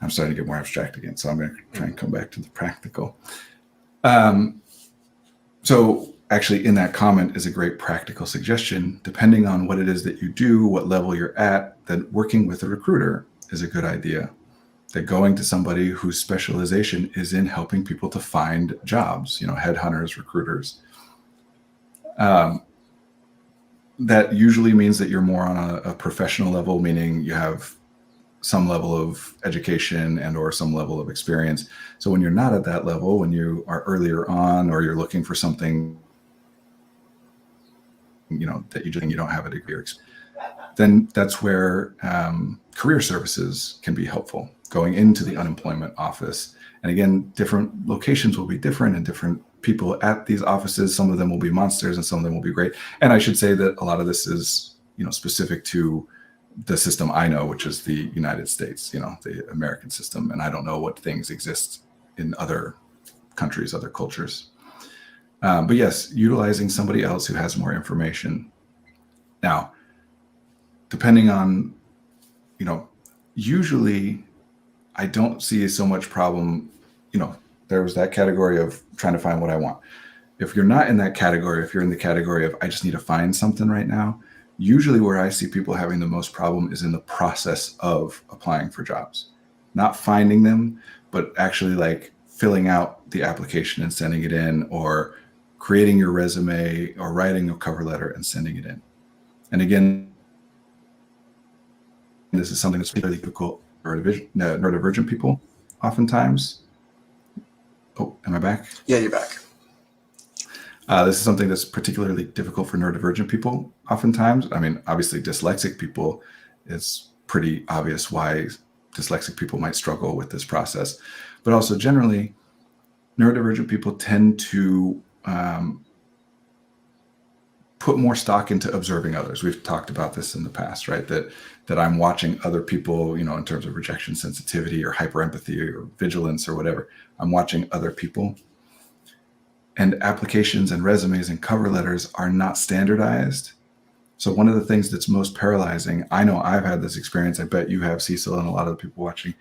I'm starting to get more abstract again, so I'm going to try and come back to the practical. So actually, in that comment is a great practical suggestion. Depending on what it is that you do, what level you're at, that working with a recruiter is a good idea. That going to somebody whose specialization is in helping people to find jobs, headhunters, recruiters. That usually means that you're more on a professional level, meaning you have some level of education and or some level of experience. So when you're not at that level, when you are earlier on, or you're looking for something, that you don't have a degree or experience, then that's where career services can be helpful, going into the unemployment office. And again, different locations will be different, and different people at these offices. Some of them will be monsters and some of them will be great. And I should say that a lot of this is, specific to the system I know, which is the United States, the American system. And I don't know what things exist in other countries, other cultures. But yes, utilizing somebody else who has more information. Now, depending on, usually I don't see so much problem, there was that category of trying to find what I want. If you're not in that category, if you're in the category of I just need to find something right now, usually where I see people having the most problem is in the process of applying for jobs. Not finding them, but actually like filling out the application and sending it in, or creating your resume or writing a cover letter and sending it in. And again, this is something that's particularly difficult for neurodivergent people oftentimes. Oh, am I back? Yeah, you're back. This is something that's particularly difficult for neurodivergent people oftentimes. I mean, obviously dyslexic people, it's pretty obvious why dyslexic people might struggle with this process. But also generally, neurodivergent people tend to put more stock into observing others. We've talked about this in the past, right? That I'm watching other people, in terms of rejection sensitivity or hyperempathy or vigilance or whatever. I'm watching other people. And applications and resumes and cover letters are not standardized. So one of the things that's most paralyzing, I know I've had this experience, I bet you have, Cecil, and a lot of the people watching,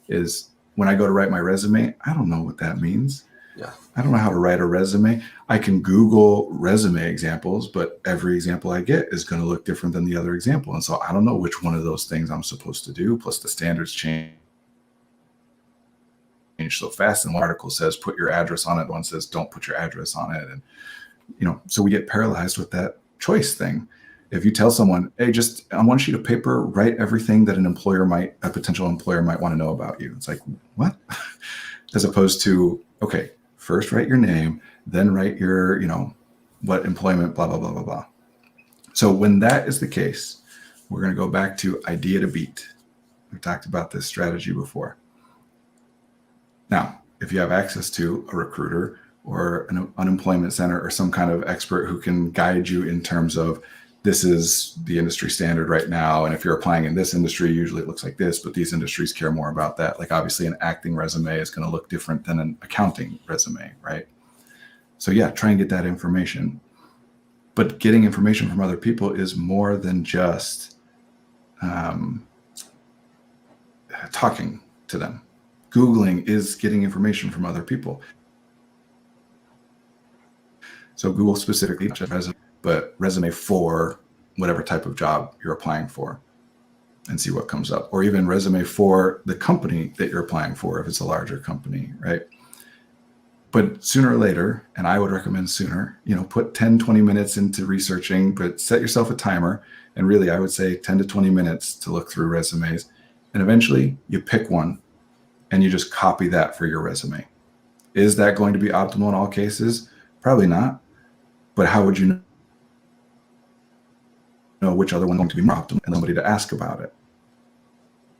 is when I go to write my resume, I don't know what that means. Yeah. I don't know how to write a resume. I can Google resume examples, but every example I get is going to look different than the other example. And so I don't know which one of those things I'm supposed to do. Plus the standards change so fast. And one article says, put your address on it. One says, don't put your address on it. And, so we get paralyzed with that choice thing. If you tell someone, hey, just on one sheet of paper, write everything that a potential employer might want to know about you. It's like, what? As opposed to, okay, first write your name, then write your, what employment, blah, blah, blah, blah, blah. So when that is the case, we're going to go back to idea to beat. We've talked about this strategy before. Now, if you have access to a recruiter or an unemployment center or some kind of expert who can guide you in terms of this is the industry standard right now, and if you're applying in this industry, usually it looks like this, but these industries care more about that. Like obviously an acting resume is going to look different than an accounting resume, right? So yeah, try and get that information. But getting information from other people is more than just talking to them. Googling is getting information from other people. So Google specifically, not just resume, but resume for whatever type of job you're applying for and see what comes up. Or even resume for the company that you're applying for if it's a larger company, right? But sooner or later, and I would recommend sooner, put 10, 20 minutes into researching, but set yourself a timer. And really, I would say 10 to 20 minutes to look through resumes. And eventually you pick one and you just copy that for your resume. Is that going to be optimal in all cases? Probably not. But how would you know which other one is going to be more optimal and somebody to ask about it?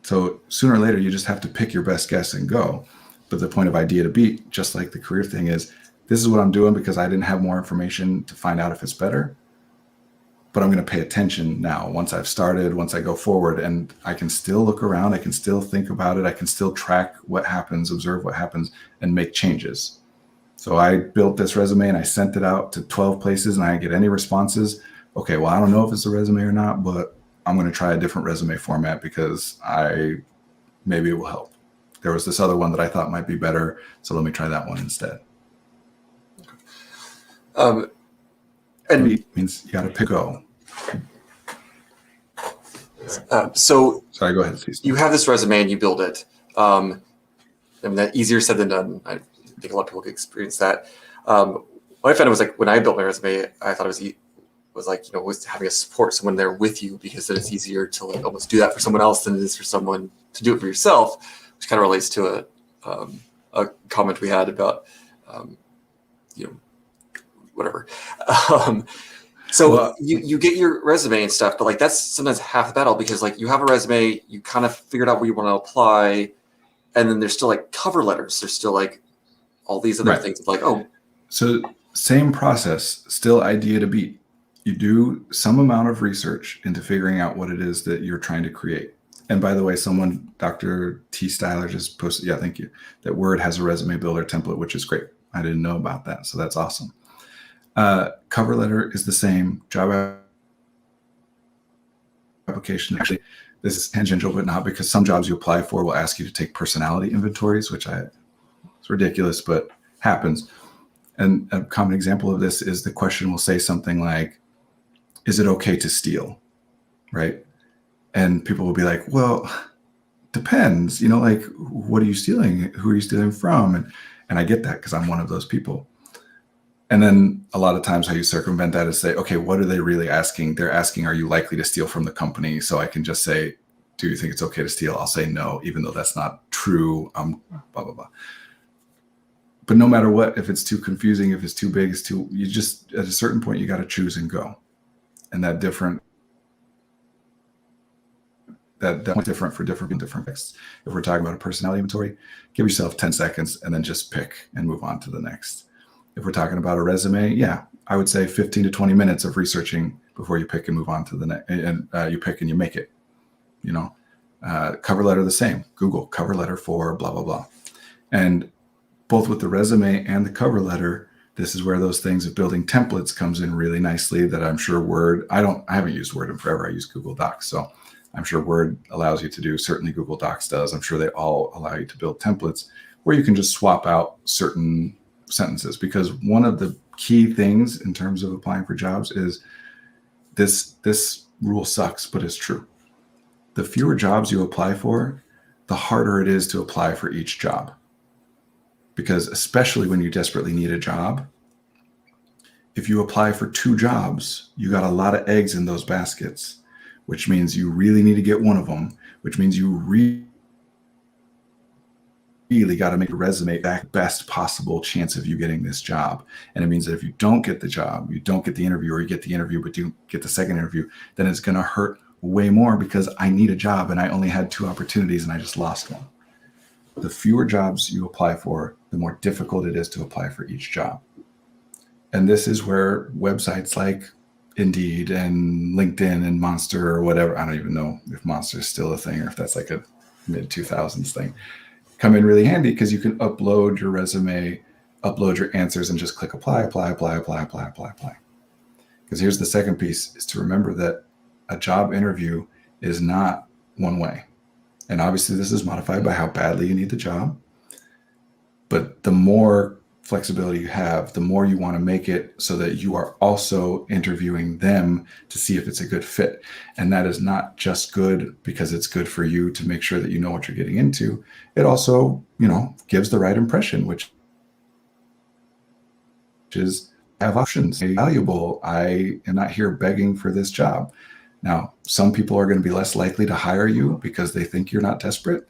So sooner or later, you just have to pick your best guess and go. But the point of idea to beat, just like the career thing, is this is what I'm doing because I didn't have more information to find out if it's better. But I'm going to pay attention now once I've started, once I go forward, and I can still look around. I can still think about it. I can still track what happens, observe what happens, and make changes. So I built this resume and I sent it out to 12 places and I didn't get any responses. Okay, well, I don't know if it's a resume or not, but I'm going to try a different resume format because maybe it will help. There was this other one that I thought might be better, so let me try that one instead. And it means you got to pick go. So sorry, go ahead, please. You have this resume and you build it. I mean, that easier said than done. I think a lot of people could experience that. What I found was like when I built my resume, I thought it was like was having a support someone there with you, because then it's easier to like almost do that for someone else than it is for someone to do it for yourself, which kind of relates to a comment we had about whatever. So you get your resume and stuff, but like that's sometimes half the battle, because like you have a resume, you kind of figured out where you want to apply, and then there's still like cover letters. There's still like all these other things like, So same process, still idea to beat. You do some amount of research into figuring out what it is that you're trying to create. And by the way, Dr. T. Styler just posted, thank you, that Word has a resume builder template, which is great. I didn't know about that, so that's awesome. Cover letter is the same. Job application, actually, this is tangential, but not, because some jobs you apply for will ask you to take personality inventories, which it's ridiculous, but happens. And a common example of this is the question will say something like, is it okay to steal? Right? And people will be like, well, depends, like, what are you stealing? Who are you stealing from? And I get that because I'm one of those people. And then a lot of times how you circumvent that is say, okay, what are they really asking? They're asking, are you likely to steal from the company? So I can just say, do you think it's okay to steal? I'll say no, even though that's not true. Blah, blah, blah. But no matter what, if it's too confusing, if it's too big, you just, at a certain point, you got to choose and go. And that's different for different texts. If we're talking about a personality inventory, give yourself 10 seconds and then just pick and move on to the next. If we're talking about a resume, I would say 15 to 20 minutes of researching before you pick and move on to the next. And you pick and you make it. Cover letter the same. Google cover letter for blah, blah, blah. And both with the resume and the cover letter, this is where those things of building templates comes in really nicely, that I'm sure Word, I haven't used Word in forever. I use Google Docs. So I'm sure Word allows you to do, certainly Google Docs does. I'm sure they all allow you to build templates where you can just swap out certain sentences, because one of the key things in terms of applying for jobs is this rule sucks, but it's true. The fewer jobs you apply for, the harder it is to apply for each job. Because especially when you desperately need a job, if you apply for 2 jobs, you got a lot of eggs in those baskets, which means you really need to get one of them, which means you really got to make your resume the best possible chance of you getting this job. And it means that if you don't get the job, you don't get the interview, or you get the interview but you get the second interview, then it's going to hurt way more, because I need a job and I only had 2 opportunities and I just lost one. The fewer jobs you apply for, the more difficult it is to apply for each job. And this is where websites like Indeed and LinkedIn and Monster or whatever, I don't even know if Monster is still a thing or if that's like a mid-2000s thing, come in really handy, because you can upload your resume, upload your answers, and just click apply. Because here's the second piece, is to remember that a job interview is not one way. And obviously this is modified by how badly you need the job. But the more flexibility you have, the more you want to make it so that you are also interviewing them to see if it's a good fit. And that is not just good because it's good for you to make sure that you know what you're getting into. It also, gives the right impression, which is I have options, valuable. I am not here begging for this job. Now, some people are going to be less likely to hire you because they think you're not desperate.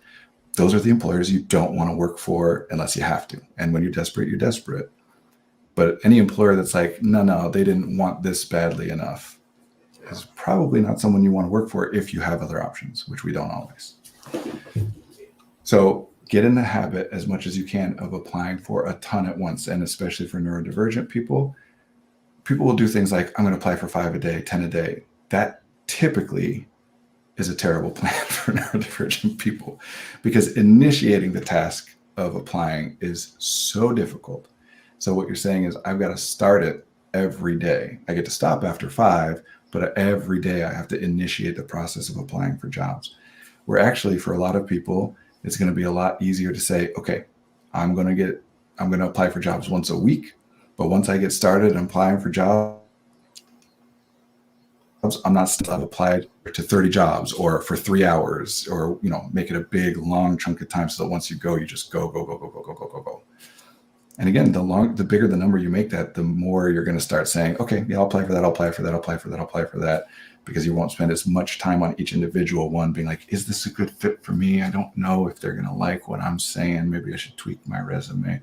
Those are the employers you don't want to work for unless you have to. And when you're desperate, you're desperate. But any employer that's like, no, they didn't want this badly enough is probably not someone you want to work for if you have other options, which we don't always. So get in the habit as much as you can of applying for a ton at once. And especially for neurodivergent people will do things like, I'm going to apply for 5 a day, 10 a day. That typically is a terrible plan for neurodivergent people because initiating the task of applying is so difficult. So what you're saying is I've got to start it every day. I get to stop after 5, but every day I have to initiate the process of applying for jobs. Where actually for a lot of people, it's going to be a lot easier to say, okay, I'm going to apply for jobs once a week. But once I get started and applying for jobs, I'm not still, I've applied to 30 jobs or for 3 hours or, make it a big, long chunk of time so that once you go, you just go. And again, the bigger the number you make that, the more you're going to start saying, okay, yeah, I'll apply for that. I'll apply for that. I'll apply for that. I'll apply for that. Because you won't spend as much time on each individual one being like, is this a good fit for me? I don't know if they're going to like what I'm saying. Maybe I should tweak my resume.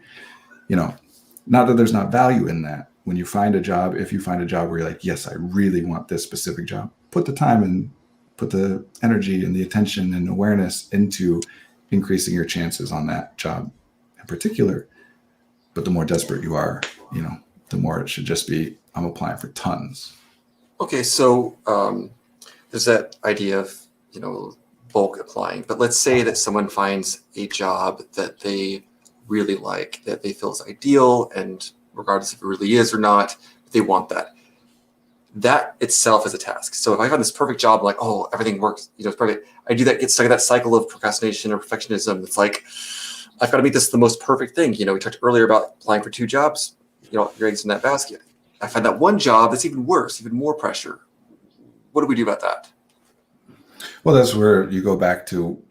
Not that there's not value in that. When you find a job, if you find a job where you're like, yes, I really want this specific job, put the time and put the energy and the attention and awareness into increasing your chances on that job in particular. But the more desperate you are, the more it should just be, I'm applying for tons. Okay, so there's that idea of, bulk applying. But let's say that someone finds a job that they really like, that they feel is ideal, and regardless if it really is or not, they want that. That itself is a task. So if I find this perfect job, like, oh, everything works, it's perfect. I do that, get stuck in that cycle of procrastination or perfectionism. It's like, I've got to make this the most perfect thing. We talked earlier about applying for 2 jobs, your eggs in that basket. I find that one job that's even worse, even more pressure. What do we do about that? Well, that's where you go back to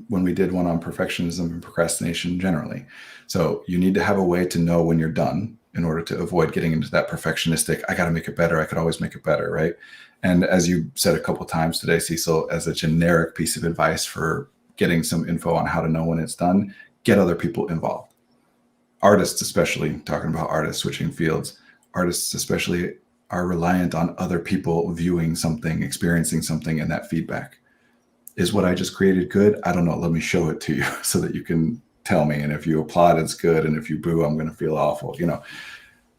when we did one on perfectionism and procrastination generally. So you need to have a way to know when you're done in order to avoid getting into that perfectionistic, I got to make it better. I could always make it better, right? And as you said a couple of times today, Cecil, as a generic piece of advice for getting some info on how to know when it's done, get other people involved. Artists, especially, talking about artists switching fields, artists especially are reliant on other people viewing something, experiencing something, and that feedback. Is what I just created good? I don't know. Let me show it to you so that you can tell me. And if you applaud, it's good. And if you boo, I'm going to feel awful.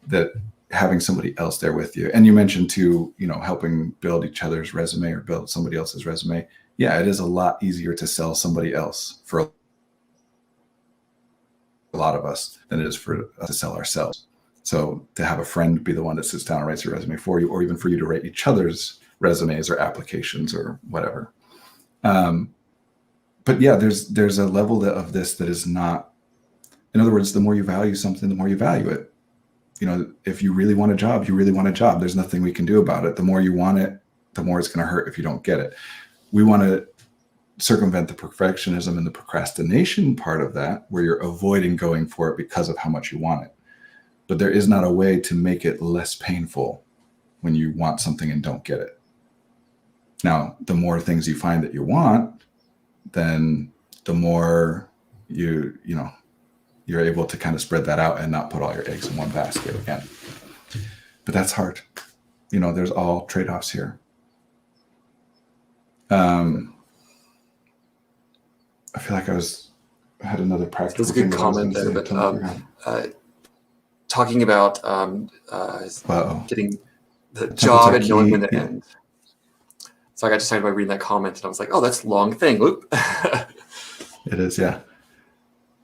That having somebody else there with you. And you mentioned too, helping build each other's resume or build somebody else's resume. Yeah, it is a lot easier to sell somebody else for a lot of us than it is for us to sell ourselves. So to have a friend be the one that sits down and writes your resume for you, or even for you to write each other's resumes or applications or whatever. But yeah, there's a level of this that is not, in other words, the more you value something, the more you value it. If you really want a job, you really want a job. There's nothing we can do about it. The more you want it, the more it's going to hurt if you don't get it. We want to circumvent the perfectionism and the procrastination part of that, where you're avoiding going for it because of how much you want it. But there is not a way to make it less painful when you want something and don't get it. Now, the more things you find that you want, then the more you're able to kind of spread that out and not put all your eggs in one basket again. But that's hard. There's all trade-offs here. I feel like I had another practical. That's a good comment there, but talking about getting the job and knowing when to end. So I got distracted by reading that comment, and I was like, "Oh, that's a long thing." Oop. It is, yeah.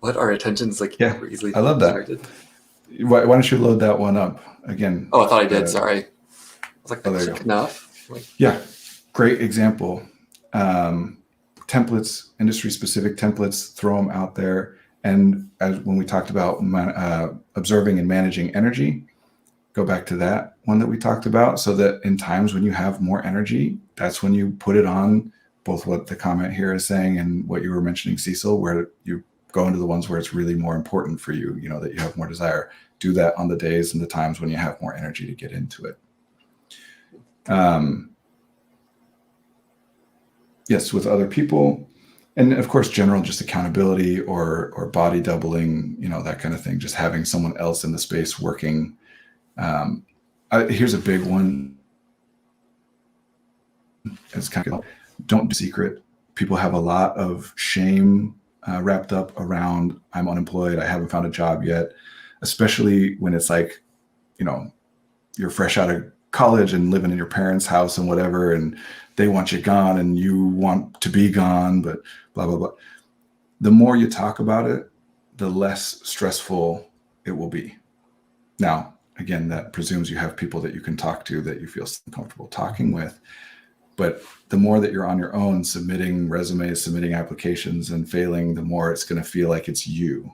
What our attention's like? Yeah, we're easily I love distracted. That. Why don't you load that one up again? Oh, I thought I did. Sorry. I was like, that's enough. Yeah, great example. Templates, industry-specific templates, throw them out there. And when we talked about observing and managing energy, go back to that one that we talked about, so that in times when you have more energy, that's when you put it on, both what the comment here is saying and what you were mentioning, Cecil, where you go into the ones where it's really more important for you, that you have more desire. Do that on the days and the times when you have more energy to get into it. Yes, with other people. And of course, general just accountability or body doubling, that kind of thing, just having someone else in the space working. Here's a big one. It's kind of, don't do secret. People have a lot of shame wrapped up around, I'm unemployed, I haven't found a job yet, especially when it's like, you're fresh out of college and living in your parents' house and whatever, and they want you gone and you want to be gone, but blah, blah, blah. The more you talk about it, the less stressful it will be. Now, again, that presumes you have people that you can talk to that you feel comfortable talking with. But the more that you're on your own, submitting resumes, submitting applications and failing, the more it's going to feel like it's you.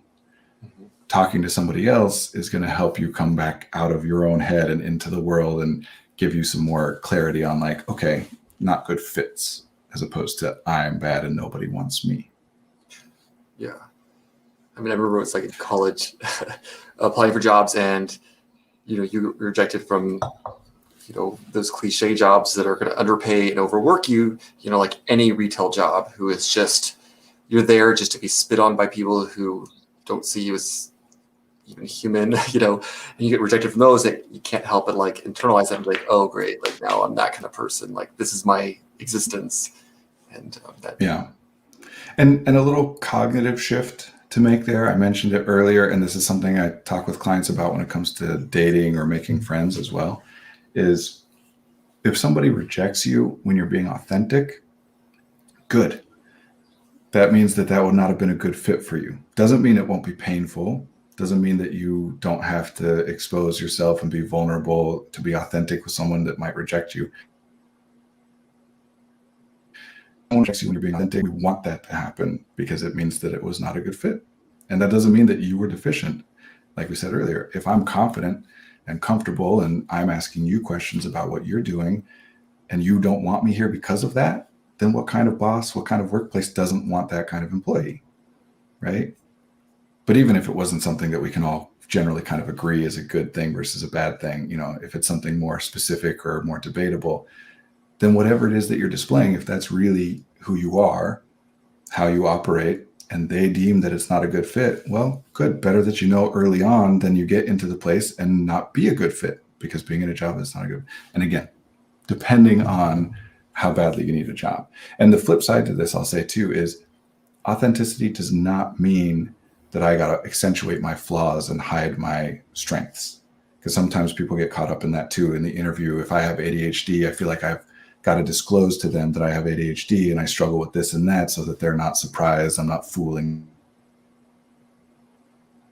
Mm-hmm. Talking to somebody else is going to help you come back out of your own head and into the world and give you some more clarity on like, okay, not good fits, as opposed to I'm bad and nobody wants me. Yeah. I mean, I remember it was like in college applying for jobs and, you rejected from, those cliche jobs that are going to underpay and overwork you, like any retail job, who is just, you're there just to be spit on by people who don't see you as even human, and you get rejected from those, that you can't help but like internalize that and be like, oh, great. Like now I'm that kind of person. Like this is my existence. And yeah. And a little cognitive shift to make there. I mentioned it earlier, and this is something I talk with clients about when it comes to dating or making friends as well, is if somebody rejects you when you're being authentic, good. That means that would not have been a good fit for you. Doesn't mean it won't be painful. Doesn't mean that you don't have to expose yourself and be vulnerable to be authentic with someone that might reject you. When you're being authentic, we want that to happen because it means that it was not a good fit. And that doesn't mean that you were deficient. Like we said earlier, if I'm confident and comfortable and I'm asking you questions about what you're doing and you don't want me here because of that, then what kind of boss, what kind of workplace doesn't want that kind of employee, right? But even if it wasn't something that we can all generally kind of agree is a good thing versus a bad thing, if it's something more specific or more debatable, then whatever it is that you're displaying, if that's really who you are, how you operate, and they deem that it's not a good fit, well, good. Better that you know early on than you get into the place and not be a good fit, because being in a job is not a good. And again, depending on how badly you need a job. And the flip side to this, I'll say too, is authenticity does not mean that I got to accentuate my flaws and hide my strengths. Because sometimes people get caught up in that too. In the interview, if I have ADHD, I feel like I've got to disclose to them that I have ADHD and I struggle with this and that so that they're not surprised. I'm not fooling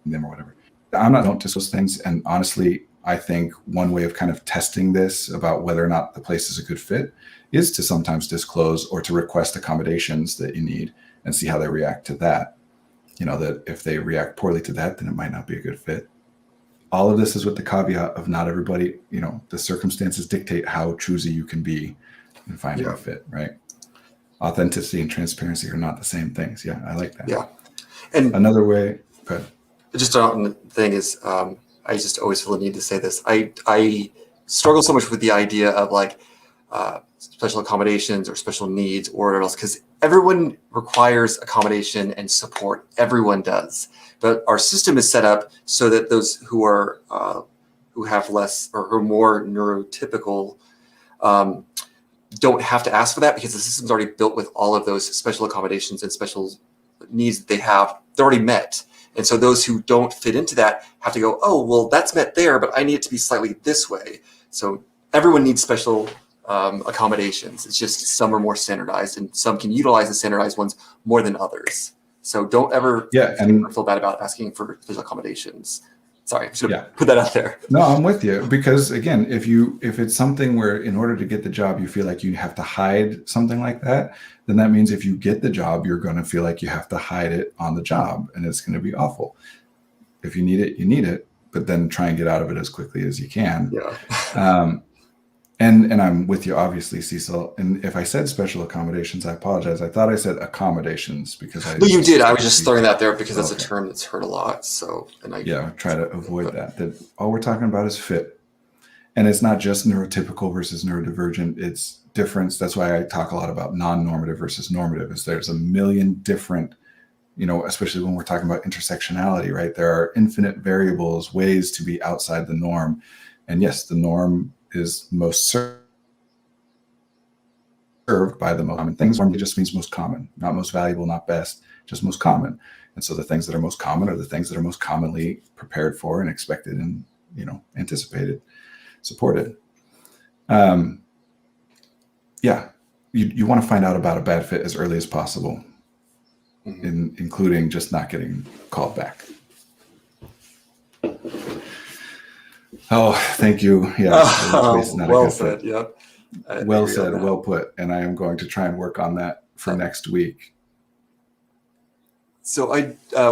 them or whatever. Don't disclose things. And honestly, I think one way of kind of testing this about whether or not the place is a good fit is to sometimes disclose or to request accommodations that you need and see how they react to that. That if they react poorly to that, then it might not be a good fit. All of this is with the caveat of not everybody, the circumstances dictate how choosy you can be in finding a fit, right? Authenticity and transparency are not the same things. Yeah, I like that. Yeah. And another way, go ahead. Just the thing is, I just always feel the need to say this. I struggle so much with the idea of like special accommodations or special needs or whatever else, because everyone requires accommodation and support. Everyone does. But our system is set up so that those who are who have less or who are more neurotypical don't have to ask for that, because the system's already built with all of those special accommodations and special needs that they have. They're already met. And so those who don't fit into that have to go, oh, well, that's met there, but I need it to be slightly this way. So everyone needs special accommodations. It's just some are more standardized and some can utilize the standardized ones more than others. So don't ever feel bad about asking for special accommodations. Sorry, I should have Yeah. put that out there. No, I'm with you, because again, if it's something where in order to get the job you feel like you have to hide something like that, then that means if you get the job, you're going to feel like you have to hide it on the job, and it's going to be awful. If you need it, you need it, but then try and get out of it as quickly as you can. Yeah. And I'm with you, obviously, Cecil. And if I said special accommodations, I apologize. I thought I said accommodations because No, you did. I was just throwing that there because that's a term that's heard a lot. So, try to avoid that. That all we're talking about is fit, and it's not just neurotypical versus neurodivergent. It's difference. That's why I talk a lot about non-normative versus normative. Is there's a million different, especially when we're talking about intersectionality, right? There are infinite variables, ways to be outside the norm, and yes, the norm is most served by the most common things. Normally just means most common, not most valuable, not best, just most common. And so the things that are most common are the things that are most commonly prepared for and expected and, anticipated, supported. You want to find out about a bad fit as early as possible, including just not getting called back. Oh, thank you. Yeah. Well said. Yep. Well said. Well put. And I am going to try and work on that for next week. So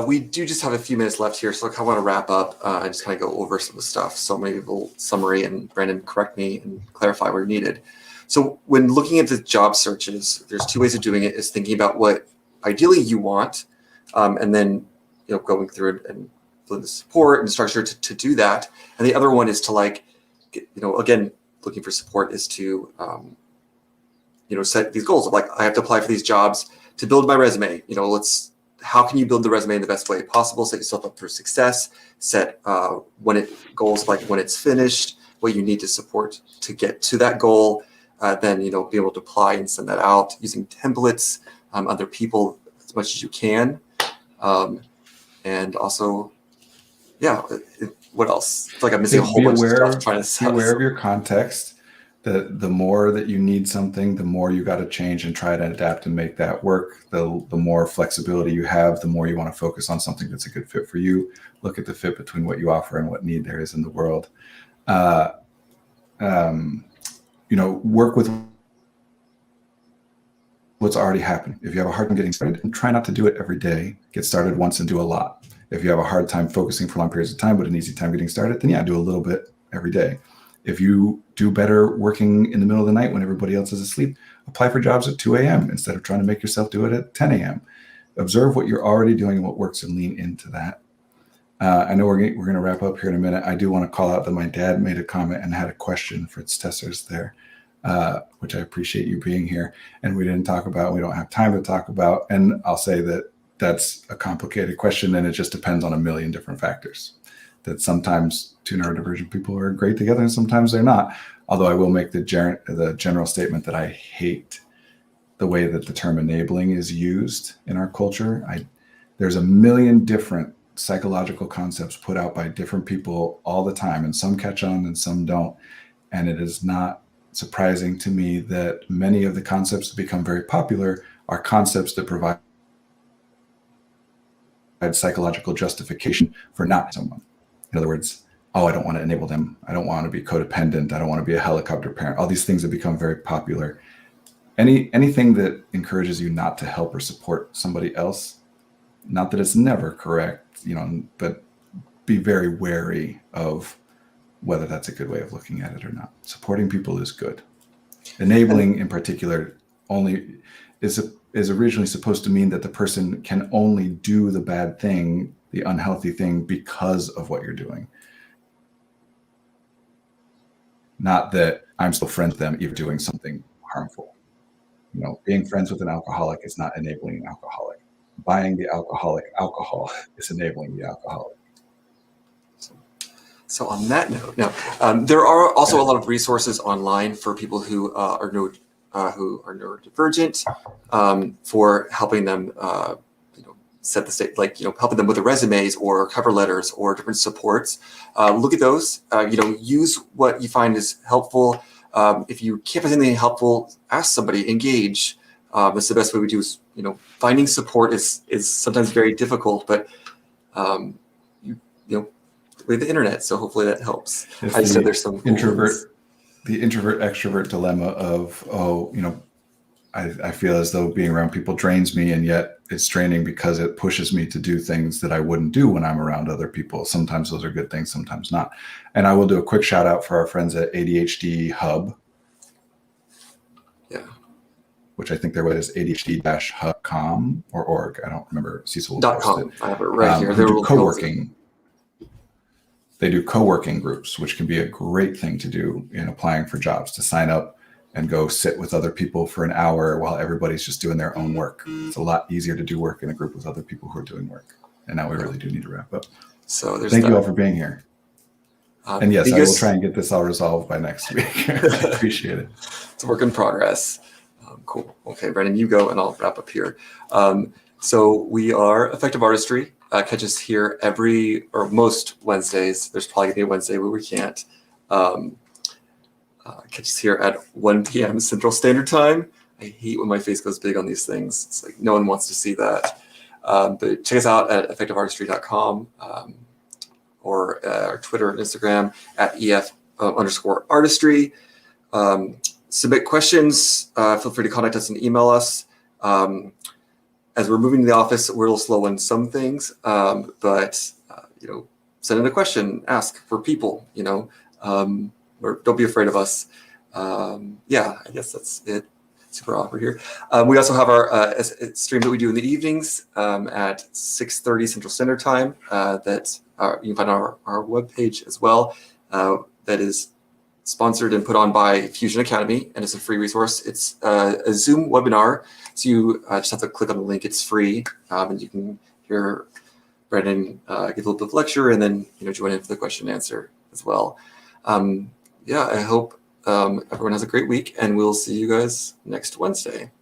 we do just have a few minutes left here. So I kind of want to wrap up and just kind of go over some of the stuff. So maybe a little summary, and Brandon, correct me and clarify where needed. So when looking at the job searches, there's two ways of doing it: is thinking about what ideally you want, and then going through it and building the support and structure to do that. And the other one is to again, looking for support is to set these goals of I have to apply for these jobs to build my resume. How can you build the resume in the best way possible? Set yourself up for success. Set goals like when it's finished, what you need to support to get to that goal. Then be able to apply and send that out using templates, other people as much as you can, and also, what else? It's like I'm missing a whole bunch of stuff trying to be aware of your context. The more that you need something, the more you got to change and try to adapt and make that work. The more flexibility you have, the more you want to focus on something that's a good fit for you. Look at the fit between what you offer and what need there is in the world. Work with what's already happening. If you have a hard time getting started, try not to do it every day. Get started once and do a lot. If you have a hard time focusing for long periods of time, but an easy time getting started, then do a little bit every day. If you do better working in the middle of the night when everybody else is asleep, apply for jobs at 2 a.m. instead of trying to make yourself do it at 10 a.m. Observe what you're already doing and what works and lean into that. I know we're going to wrap up here in a minute. I do want to call out that my dad made a comment and had a question for its testers there, which I appreciate you being here. And we don't have time to talk about. And I'll say that that's a complicated question, and it just depends on a million different factors. That sometimes two neurodivergent people are great together and sometimes they're not. Although I will make the general statement that I hate the way that the term enabling is used in our culture. There's a million different psychological concepts put out by different people all the time, and some catch on and some don't. And it is not surprising to me that many of the concepts that become very popular are concepts that provide psychological justification for not someone. In other words, I don't want to enable them. I don't want to be codependent. I don't want to be a helicopter parent. All these things have become very popular. Anything that encourages you not to help or support somebody else, not that it's never correct, but be very wary of whether that's a good way of looking at it or not. Supporting people is good. Enabling in particular only is originally supposed to mean that the person can only do the bad thing, the unhealthy thing, because of what you're doing. Not that I'm still friends with them even doing something harmful. Being friends with an alcoholic is not enabling an alcoholic. Buying the alcoholic alcohol is enabling the alcoholic. So on that note, now there are also a lot of resources online for people who are neurodivergent, for helping them set the state, helping them with the resumes or cover letters or different supports. Look at those. Use what you find is helpful. If you can't find anything helpful, ask somebody. Engage. That's the best way we do. Is finding support is sometimes very difficult, but we have the internet, so hopefully that helps. It's I just said the there's some the introvert extrovert dilemma of, oh, I feel as though being around people drains me, and yet it's draining because it pushes me to do things that I wouldn't do when I'm around other people. Sometimes those are good things, sometimes not. And I will do a quick shout out for our friends at ADHD Hub. Yeah. Which I think their website is adhd-hub.com or org. I don't remember. Cecil will post .com. it. I have it right here. Who do co-working. They do co-working groups, which can be a great thing to do in applying for jobs, to sign up and go sit with other people for an hour while everybody's just doing their own work. It's a lot easier to do work in a group with other people who are doing work. And now we really do need to wrap up. So thank you all for being here. And yes, I will try and get this all resolved by next week. I appreciate it. It's a work in progress. Cool. Okay, Brendan, you go and I'll wrap up here. So we are Effective Artistry. Catch us here most Wednesdays. There's probably gonna be a Wednesday where we can't. Catch us here at 1 p.m. Central Standard Time. I hate when my face goes big on these things. It's like no one wants to see that. But check us out at effectiveartistry.com or our Twitter and Instagram at EF_artistry. Submit questions. Feel free to contact us and email us. As we're moving to the office, we're a little slow on some things, but send in a question, ask for people. Or don't be afraid of us. Yeah, I guess that's it. Super awkward here. We also have our stream that we do in the evenings at 6:30 Central Standard Time. That you can find on our webpage as well. That is sponsored and put on by Fusion Academy, and it's a free resource. It's a Zoom webinar, so you just have to click on the link. It's free, and you can hear Brendan give a little bit of lecture, and then join in for the question and answer as well. Yeah, I hope everyone has a great week, and we'll see you guys next Wednesday.